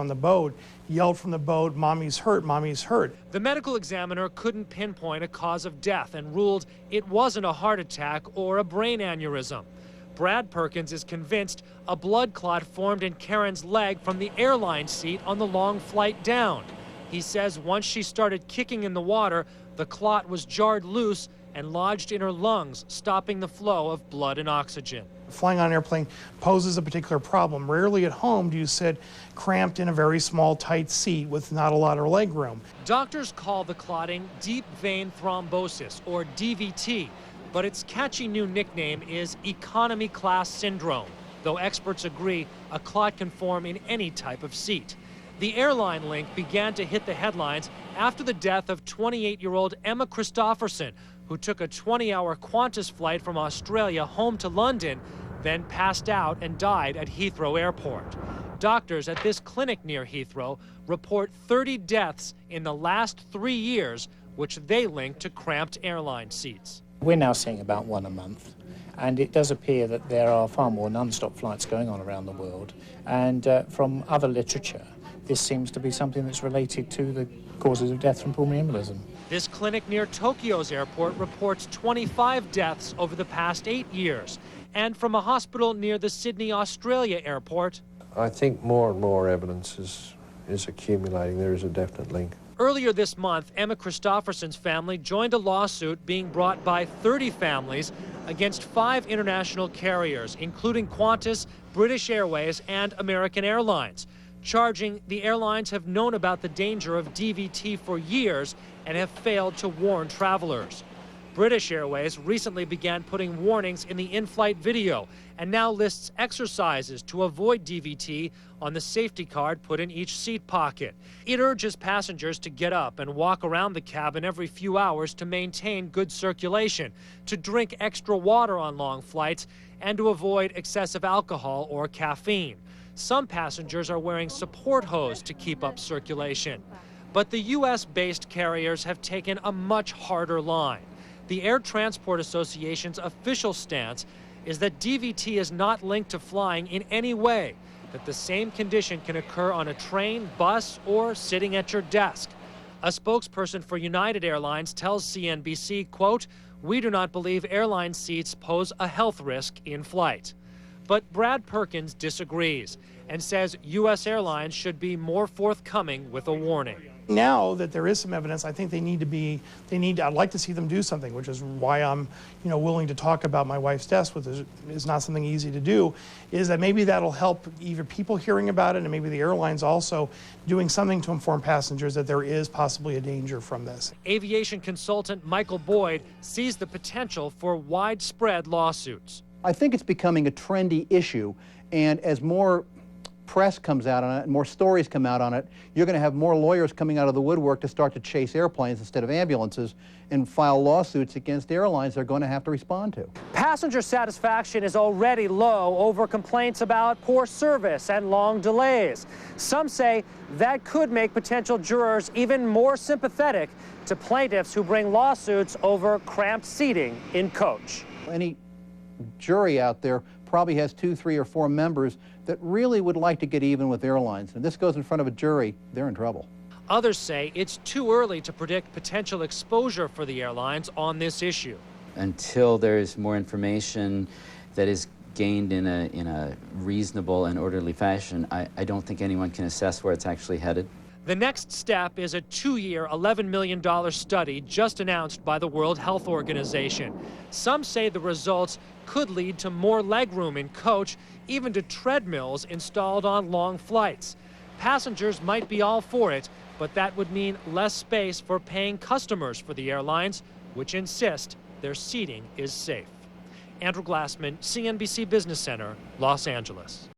on the boat yelled from the boat, "Mommy's hurt, mommy's hurt." The medical examiner couldn't pinpoint a cause of death and ruled it wasn't a heart attack or a brain aneurysm. Brad Perkins is convinced a blood clot formed in Karen's leg from the airline seat on the long flight down. He says once she started kicking in the water, the clot was jarred loose and lodged in her lungs, stopping the flow of blood and oxygen. Flying on an airplane poses a particular problem. Rarely at home do you sit cramped in a very small, tight seat with not a lot of leg room. Doctors call the clotting deep vein thrombosis, or DVT, but its catchy new nickname is economy class syndrome, though experts agree a clot can form in any type of seat. The airline link began to hit the headlines after the death of 28-year-old Emma Christopherson, who took a 20-hour Qantas flight from Australia home to London, then passed out and died at Heathrow Airport. Doctors at this clinic near Heathrow report 30 deaths in the last 3 years, which they link to cramped airline seats. We're now seeing about one a month, and it does appear that there are far more non-stop flights going on around the world. And from other literature, this seems to be something that's related to the causes of death from pulmonary embolism. This clinic near Tokyo's airport reports 25 deaths over the past 8 years. And from a hospital near the Sydney, Australia airport, I think more and more evidence is accumulating. There is a definite link. Earlier this month, Emma Christopherson's family joined a lawsuit being brought by 30 families against 5 international carriers, including Qantas, British Airways, and American Airlines, charging the airlines have known about the danger of DVT for years and have failed to warn travelers. British Airways recently began putting warnings in the in-flight video and now lists exercises to avoid DVT on the safety card put in each seat pocket. It urges passengers to get up and walk around the cabin every few hours to maintain good circulation, to drink extra water on long flights, and to avoid excessive alcohol or caffeine. Some passengers are wearing support hose to keep up circulation. But the U.S.-based carriers have taken a much harder line. The Air Transport Association's official stance is that DVT is not linked to flying in any way, that the same condition can occur on a train, bus, or sitting at your desk. A spokesperson for United Airlines tells CNBC, quote, "We do not believe airline seats pose a health risk in flight." But Brad Perkins disagrees and says U.S. airlines should be more forthcoming with a warning. Now that there is some evidence, I think I'd like to see them do something, which is why I'm, willing to talk about my wife's death, which is not something easy to do, is that maybe that'll help either people hearing about it and maybe the airlines also doing something to inform passengers that there is possibly a danger from this. Aviation consultant Michael Boyd sees the potential for widespread lawsuits. I think it's becoming a trendy issue, and as more press comes out on it and more stories come out on it, you're going to have more lawyers coming out of the woodwork to start to chase airplanes instead of ambulances and file lawsuits against airlines they're going to have to respond to. Passenger satisfaction is already low over complaints about poor service and long delays. Some say that could make potential jurors even more sympathetic to plaintiffs who bring lawsuits over cramped seating in coach. Any jury out there probably has 2, 3, or 4 members that really would like to get even with airlines. And this goes in front of a jury, they're in trouble. Others say it's too early to predict potential exposure for the airlines on this issue. Until there's more information that is gained in a reasonable and orderly fashion, I don't think anyone can assess where it's actually headed. The next step is a 2-year, $11 million study just announced by the World Health Organization. Some say the results could lead to more legroom in coach, even to treadmills installed on long flights. Passengers might be all for it, but that would mean less space for paying customers for the airlines, which insist their seating is safe. Andrew Glassman, CNBC Business Center, Los Angeles.